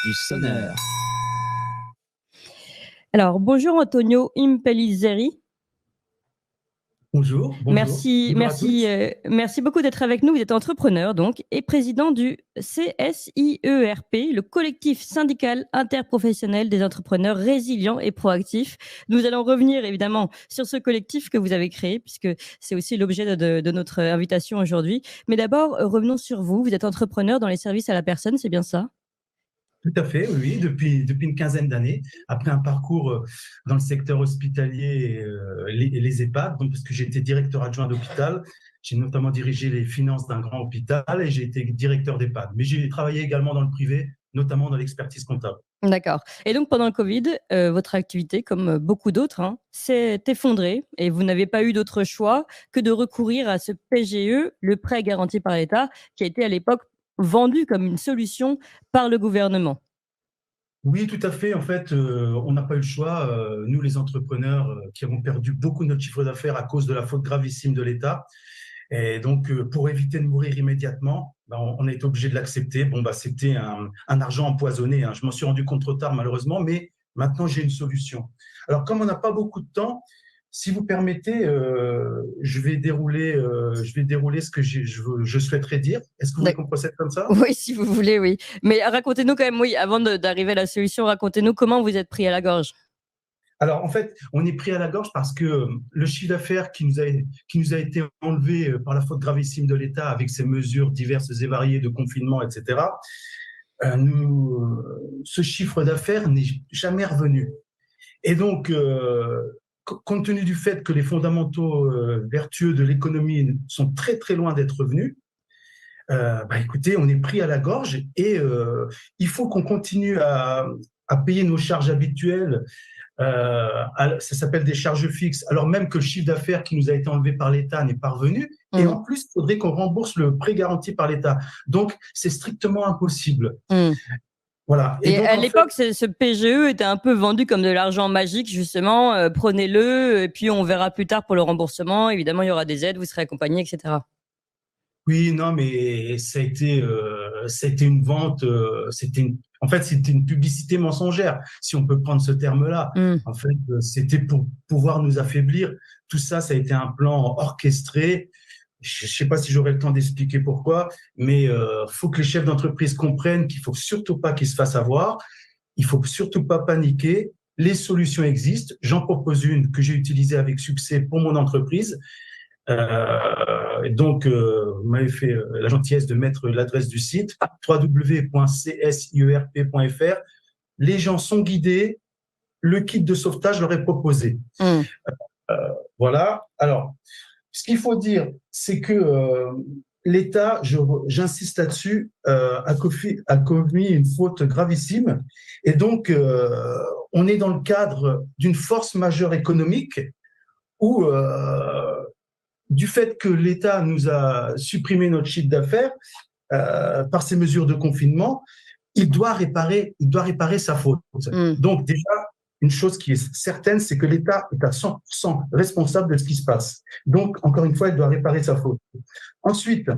du sonneur. Alors, bonjour Antonio Impellizzeri. Bonjour. Merci beaucoup d'être avec nous. Vous êtes entrepreneur donc et président du CSIERP, le collectif syndical interprofessionnel des entrepreneurs résilients et proactifs. Nous allons revenir évidemment sur ce collectif que vous avez créé puisque c'est aussi l'objet de notre invitation aujourd'hui. Mais d'abord, revenons sur vous. Vous êtes entrepreneur dans les services à la personne, c'est bien ça ? Tout à fait, oui, depuis une quinzaine d'années, après un parcours dans le secteur hospitalier et les EHPAD, donc parce que j'ai été directeur adjoint d'hôpital, j'ai notamment dirigé les finances d'un grand hôpital et j'ai été directeur d'EHPAD. Mais j'ai travaillé également dans le privé, notamment dans l'expertise comptable. D'accord. Et donc, pendant le Covid, votre activité, comme beaucoup d'autres, s'est effondrée et vous n'avez pas eu d'autre choix que de recourir à ce PGE, le prêt garanti par l'État, qui a été à l'époque vendu comme une solution par le gouvernement. Oui, tout à fait. En fait, on n'a pas eu le choix. Nous, les entrepreneurs qui avons perdu beaucoup de notre chiffre d'affaires à cause de la faute gravissime de l'État. Et donc, pour éviter de mourir immédiatement, on a été obligé de l'accepter. Bon, c'était un argent empoisonné. Je m'en suis rendu compte trop tard, malheureusement, mais maintenant, j'ai une solution. Alors, comme on n'a pas beaucoup de temps, si vous permettez, je vais dérouler ce que je souhaiterais dire. Est-ce que vous voulez qu'on procède comme ça ? Oui, si vous voulez, oui. Mais racontez-nous quand même, oui, avant d'arriver à la solution, racontez-nous comment vous êtes pris à la gorge. Alors, en fait, on est pris à la gorge parce que le chiffre d'affaires qui nous a été enlevé par la faute gravissime de l'État avec ses mesures diverses et variées de confinement, etc., ce chiffre d'affaires n'est jamais revenu. Et donc, compte tenu du fait que les fondamentaux vertueux de l'économie sont très, très loin d'être revenus, écoutez, on est pris à la gorge et il faut qu'on continue à payer nos charges habituelles. Ça s'appelle des charges fixes, alors même que le chiffre d'affaires qui nous a été enlevé par l'État n'est pas revenu. Et en plus, il faudrait qu'on rembourse le prêt garanti par l'État. Donc, c'est strictement impossible. Voilà. Et donc, à l'époque, ce PGE était un peu vendu comme de l'argent magique, justement. Prenez-le, et puis on verra plus tard pour le remboursement. Évidemment, il y aura des aides, vous serez accompagné, etc. Oui, non, mais ça a été une vente, en fait, c'était une publicité mensongère, si on peut prendre ce terme-là. En fait, c'était pour pouvoir nous affaiblir. Tout ça, ça a été un plan orchestré. Je ne sais pas si j'aurai le temps d'expliquer pourquoi, mais faut que les chefs d'entreprise comprennent qu'il faut surtout pas qu'ils se fassent avoir. Il faut surtout pas paniquer. Les solutions existent. J'en propose une que j'ai utilisée avec succès pour mon entreprise. Donc, vous m'avez fait la gentillesse de mettre l'adresse du site www.csierp.fr. Les gens sont guidés. Le kit de sauvetage leur est proposé. Voilà. Alors, ce qu'il faut dire, c'est que l'État, j'insiste là-dessus, a commis une faute gravissime. Et donc, on est dans le cadre d'une force majeure économique où du fait que l'État nous a supprimé notre chiffre d'affaires par ces mesures de confinement, il doit réparer sa faute. Donc déjà, une chose qui est certaine, c'est que l'État est à 100% responsable de ce qui se passe. Donc, encore une fois, il doit réparer sa faute. Ensuite,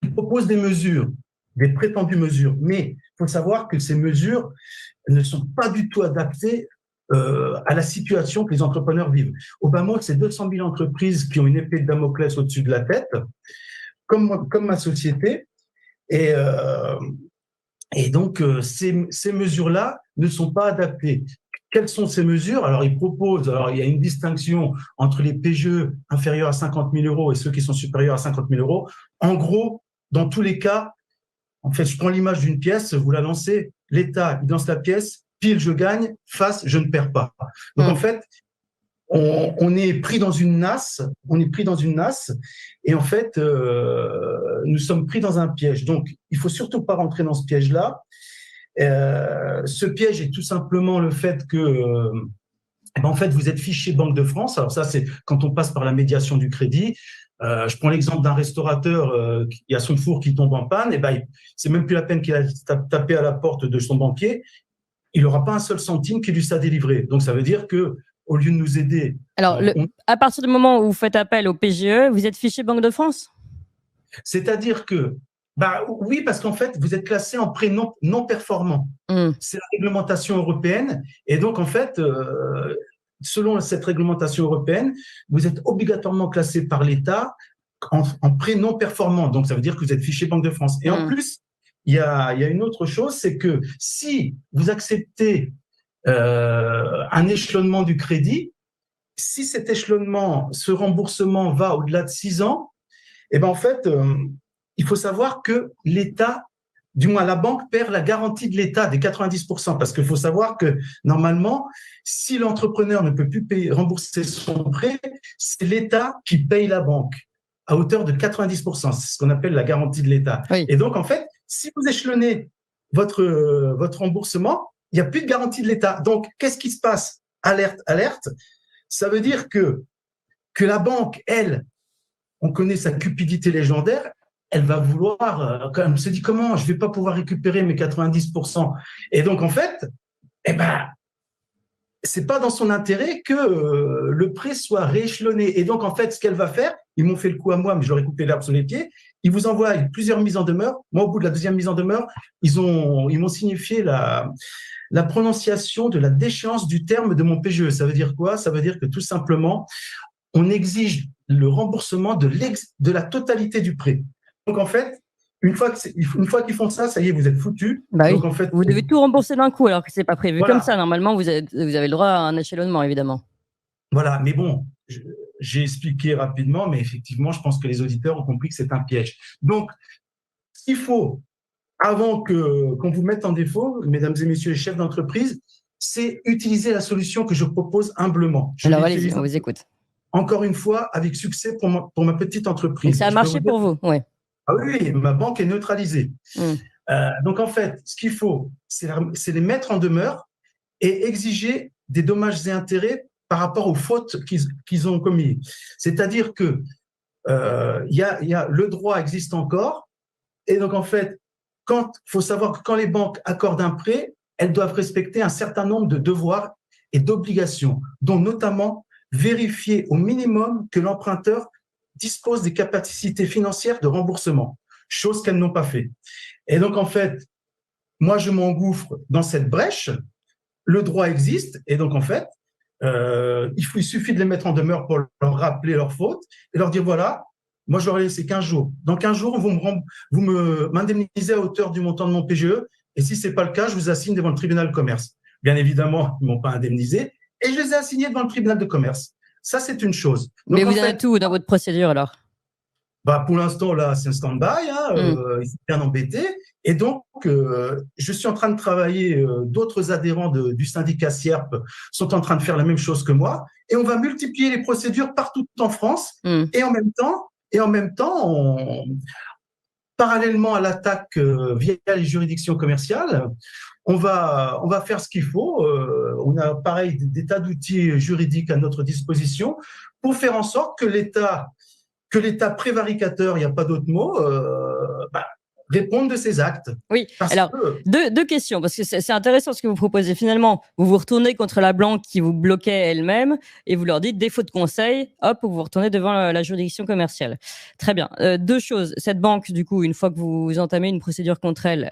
il propose des mesures, des prétendues mesures, mais il faut savoir que ces mesures ne sont pas du tout adaptées à la situation que les entrepreneurs vivent. Au bas mot, c'est 200 000 entreprises qui ont une épée de Damoclès au-dessus de la tête, comme ma société. Et donc, ces mesures-là ne sont pas adaptées. Quelles sont ces mesures ? Alors, il y a une distinction entre les PGE inférieurs à 50 000 euros et ceux qui sont supérieurs à 50 000 euros. En gros, dans tous les cas, en fait, je prends l'image d'une pièce, vous la lancez, l'État, il lance la pièce, pile, je gagne, face, je ne perds pas. Donc, en fait, on est pris dans une nasse, et en fait, nous sommes pris dans un piège. Donc, il faut surtout pas rentrer dans ce piège-là. Ce piège est tout simplement le fait que, en fait, vous êtes fiché Banque de France. Alors ça, c'est quand on passe par la médiation du crédit. Je prends l'exemple d'un restaurateur qui a son four qui tombe en panne. Et c'est même plus la peine qu'il a tapé à la porte de son banquier. Il n'aura pas un seul centime qui lui sera délivré. Donc, ça veut dire que au lieu de nous aider… Alors, à partir du moment où vous faites appel au PGE, vous êtes fiché Banque de France ? C'est-à-dire que Bah oui, parce qu'en fait, vous êtes classé en prêt non performant. C'est la réglementation européenne. Et donc, en fait, selon cette réglementation européenne, vous êtes obligatoirement classé par l'État en prêt non performant. Donc, ça veut dire que vous êtes fiché Banque de France. Et en plus, il y a une autre chose, c'est que si vous acceptez un échelonnement du crédit, si cet échelonnement, ce remboursement va au-delà de 6 ans, eh ben en fait, il faut savoir que l'État, du moins la banque, perd la garantie de l'État des 90%. Parce qu'il faut savoir que normalement, si l'entrepreneur ne peut plus rembourser son prêt, c'est l'État qui paye la banque à hauteur de 90%. C'est ce qu'on appelle la garantie de l'État. Oui. Et donc, en fait, si vous échelonnez votre remboursement, il n'y a plus de garantie de l'État. Donc, qu'est-ce qui se passe? Alerte, alerte. Ça veut dire que la banque, elle, on connaît sa cupidité légendaire, elle va vouloir, quand même, se dit comment je ne vais pas pouvoir récupérer mes 90%. Et donc, en fait, c'est pas dans son intérêt que le prêt soit rééchelonné. Et donc, en fait, ce qu'elle va faire, ils m'ont fait le coup à moi, mais je leur ai coupé l'herbe sous les pieds. Ils vous envoient plusieurs mises en demeure. Moi, au bout de la deuxième mise en demeure, ils m'ont signifié la prononciation de la déchéance du terme de mon PGE. Ça veut dire quoi? Ça veut dire que tout simplement, on exige le remboursement de la totalité du prêt. Donc, en fait, une fois qu'ils font ça, ça y est, vous êtes foutus. Bah donc, oui. en fait, vous devez tout rembourser d'un coup alors que c'est pas prévu voilà. comme ça. Normalement, vous avez le droit à un échelonnement, évidemment. Voilà, mais bon, j'ai expliqué rapidement, mais effectivement, je pense que les auditeurs ont compris que c'est un piège. Donc, ce qu'il faut, avant qu'on vous mette en défaut, mesdames et messieurs les chefs d'entreprise, c'est utiliser la solution que je propose humblement. Alors, allez-y, on vous écoute. Encore une fois, avec succès pour ma petite entreprise. Donc, ça a marché pour vous, oui. Ah oui, ma banque est neutralisée. Donc, en fait, ce qu'il faut, c'est les mettre en demeure et exiger des dommages et intérêts par rapport aux fautes qu'ils ont commises. C'est-à-dire que le droit existe encore. Et donc, en fait, il faut savoir que quand les banques accordent un prêt, elles doivent respecter un certain nombre de devoirs et d'obligations, dont notamment vérifier au minimum que l'emprunteur dispose des capacités financières de remboursement, chose qu'elles n'ont pas fait. Et donc, en fait, moi, je m'engouffre dans cette brèche. Le droit existe. Et donc, en fait, il suffit de les mettre en demeure pour leur rappeler leurs fautes et leur dire, voilà, moi, je leur ai laissé 15 jours. Dans 15 jours, vous m'indemnisez à hauteur du montant de mon PGE. Et si ce n'est pas le cas, je vous assigne devant le tribunal de commerce. Bien évidemment, ils ne m'ont pas indemnisé. Et je les ai assignés devant le tribunal de commerce. Ça, c'est une chose. Donc, mais vous avez tout dans votre procédure, alors? Pour l'instant, là, c'est un stand-by. Ils sont bien embêtés. Et donc, je suis en train de travailler. D'autres adhérents du syndicat SIERP sont en train de faire la même chose que moi. Et on va multiplier les procédures partout en France. Et en même temps, parallèlement à l'attaque via les juridictions commerciales, on va faire ce qu'il faut. On a pareil des tas d'outils juridiques à notre disposition pour faire en sorte que l'État prévaricateur, il n'y a pas d'autre mot, répondre de ses actes. Oui, alors, deux questions, parce que c'est intéressant ce que vous proposez. Finalement, vous vous retournez contre la banque qui vous bloquait elle-même et vous leur dites défaut de conseil, hop, vous vous retournez devant la juridiction commerciale. Très bien. Deux choses. Cette banque, du coup, une fois que vous entamez une procédure contre elle,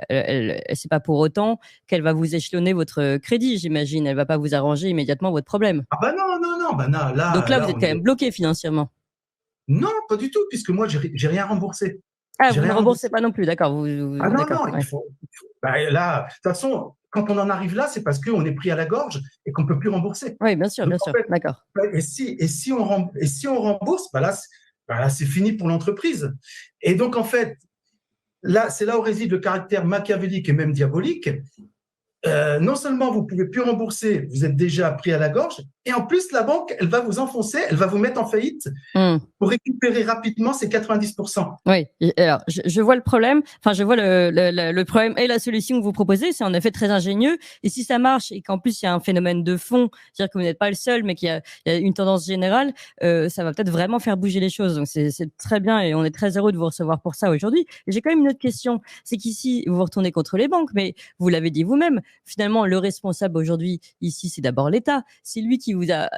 c'est pas pour autant qu'elle va vous échelonner votre crédit, j'imagine. Elle va pas vous arranger immédiatement votre problème. Ah non. Donc là, vous êtes quand même bloqué financièrement. Non, pas du tout, puisque moi, j'ai rien remboursé. Ah, vous ne remboursez pas non plus, d'accord. Non, il faut là, de toute façon, quand on en arrive là, c'est parce qu'on est pris à la gorge et qu'on ne peut plus rembourser. Oui, bien sûr, d'accord. Et si on rembourse, là, c'est fini pour l'entreprise. Et donc, en fait, là, c'est là où réside le caractère machiavélique et même diabolique. Non seulement vous ne pouvez plus rembourser, vous êtes déjà pris à la gorge, et en plus, la banque, elle va vous enfoncer, elle va vous mettre en faillite pour récupérer rapidement ces 90%. Oui, alors je vois le problème, enfin je vois le problème et la solution que vous proposez, c'est en effet très ingénieux, et si ça marche et qu'en plus il y a un phénomène de fond, c'est-à-dire que vous n'êtes pas le seul, mais qu'il y a une tendance générale, ça va peut-être vraiment faire bouger les choses, donc c'est très bien et on est très heureux de vous recevoir pour ça aujourd'hui. J'ai quand même une autre question, c'est qu'ici vous vous retournez contre les banques, mais vous l'avez dit vous-même, finalement, le responsable aujourd'hui ici, c'est d'abord l'État. C'est lui qui nous a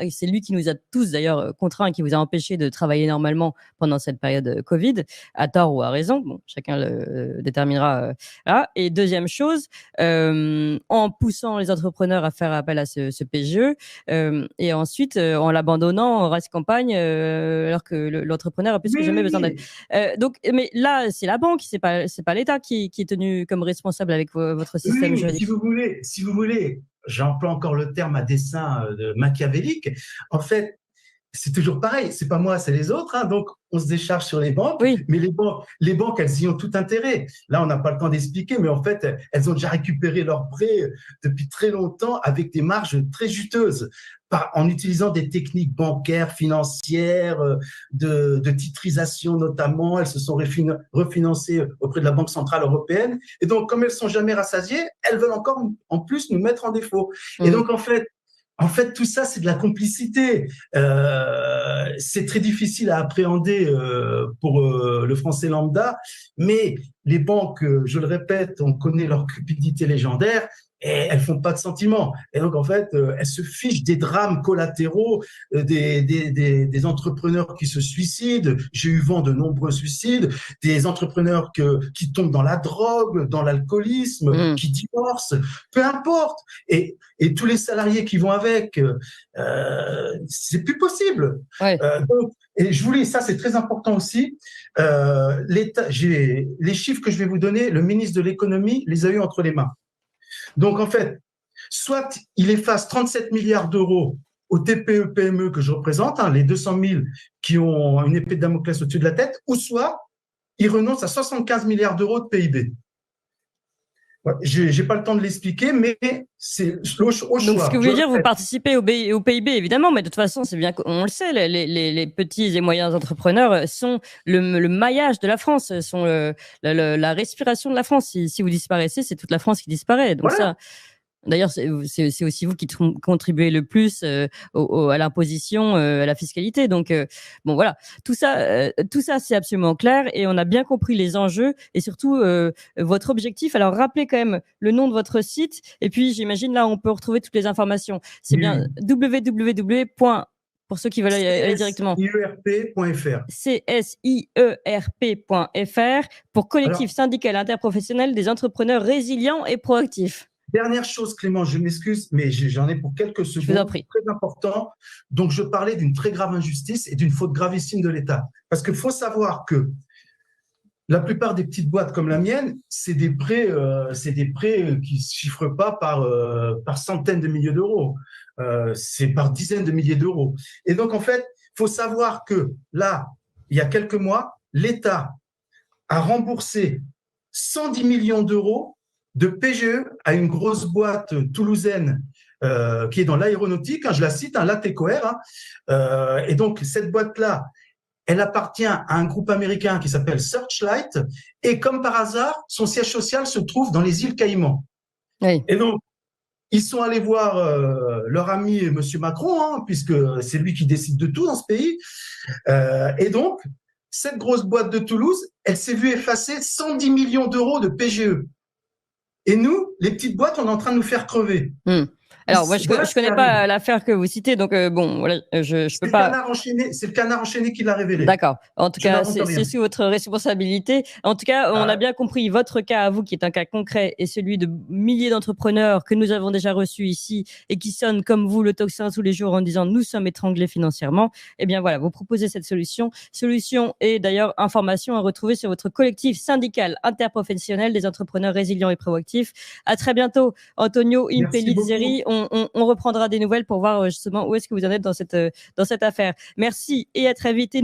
tous d'ailleurs contraints, qui vous a empêché de travailler normalement pendant cette période Covid, à tort ou à raison. Bon, chacun le déterminera. Là. Et deuxième chose, en poussant les entrepreneurs à faire appel à ce PGE, et ensuite en l'abandonnant en race campagne, alors que l'entrepreneur a plus que jamais besoin d'aide. Donc, mais là, c'est la banque, c'est pas l'État qui est tenu comme responsable avec votre système juridique. Si vous voulez, j'emploie encore le terme à dessein machiavélique. En fait, c'est toujours pareil. C'est pas moi, c'est les autres. Hein. Donc, on se décharge sur les banques. Oui. Mais les banques, elles y ont tout intérêt. Là, on n'a pas le temps d'expliquer, mais en fait, elles ont déjà récupéré leurs prêts depuis très longtemps avec des marges très juteuses, en utilisant des techniques bancaires, financières, de titrisation notamment. Elles se sont refinancées auprès de la Banque centrale européenne. Et donc, comme elles sont jamais rassasiées, elles veulent encore en plus nous mettre en défaut. Et donc, en fait, tout ça, c'est de la complicité. C'est très difficile à appréhender pour le français lambda, mais les banques, je le répète, on connaît leur cupidité légendaire, et elles font pas de sentiments. Et donc, en fait, elles se fichent des drames collatéraux, des entrepreneurs qui se suicident. J'ai eu vent de nombreux suicides, des entrepreneurs qui tombent dans la drogue, dans l'alcoolisme, qui divorcent, peu importe. Et tous les salariés qui vont avec, c'est plus possible. Ouais. Donc, et je voulais, ça c'est très important aussi, l'État, les chiffres que je vais vous donner, le ministre de l'économie les a eu entre les mains. Donc, en fait, soit il efface 37 milliards d'euros aux TPE, PME que je représente, les 200 000 qui ont une épée de Damoclès au-dessus de la tête, ou soit il renonce à 75 milliards d'euros de PIB. Je n'ai pas le temps de l'expliquer, mais c'est au choix. Donc, ce que vous voulez dire, vous participez au PIB, évidemment, mais de toute façon, c'est bien qu'on le sait, les petits et moyens entrepreneurs sont le maillage de la France, sont la respiration de la France. Si vous disparaissez, c'est toute la France qui disparaît. Donc ça... D'ailleurs, c'est aussi vous qui contribuez le plus à l'imposition, à la fiscalité. Donc, bon, voilà, tout ça, c'est absolument clair et on a bien compris les enjeux et surtout votre objectif. Alors, rappelez quand même le nom de votre site et puis, j'imagine là, on peut retrouver toutes les informations. C'est bien www. Pour ceux qui veulent aller directement. CSIERP.fr. CSIERP.fr pour collectif syndical interprofessionnel des entrepreneurs résilients et proactifs. Dernière chose, Clément, je m'excuse, mais j'en ai pour quelques secondes. Je vous en prie. Très important. Donc, je parlais d'une très grave injustice et d'une faute gravissime de l'État. Parce qu'il faut savoir que la plupart des petites boîtes comme la mienne, c'est des prêts qui ne se chiffrent pas par centaines de milliers d'euros. C'est par dizaines de milliers d'euros. Et donc, en fait, il faut savoir que là, il y a quelques mois, l'État a remboursé 110 millions d'euros de PGE à une grosse boîte toulousaine qui est dans l'aéronautique, je la cite, Latécoère. Et donc, cette boîte-là, elle appartient à un groupe américain qui s'appelle Searchlight. Et comme par hasard, son siège social se trouve dans les îles Caïmans. Oui. Et donc, ils sont allés voir leur ami M. Macron, puisque c'est lui qui décide de tout dans ce pays. Et donc, cette grosse boîte de Toulouse, elle s'est vue effacer 110 millions d'euros de PGE. Et nous, les petites boîtes, on est en train de nous faire crever. Alors, moi, je connais pas l'affaire que vous citez, donc bon, voilà, je peux pas. C'est le Canard enchaîné qui l'a révélé. D'accord. En tout cas, c'est sous votre responsabilité. En tout cas, on a bien compris votre cas à vous, qui est un cas concret, et celui de milliers d'entrepreneurs que nous avons déjà reçus ici et qui sonnent comme vous le tocsin tous les jours en disant nous sommes étranglés financièrement. Eh bien voilà, vous proposez cette solution. Solution et d'ailleurs information à retrouver sur votre collectif syndical interprofessionnel des entrepreneurs résilients et proactifs. À très bientôt, Antonio Impellizzeri. On reprendra des nouvelles pour voir justement où est-ce que vous en êtes dans cette affaire. Merci et à très vite. Et nous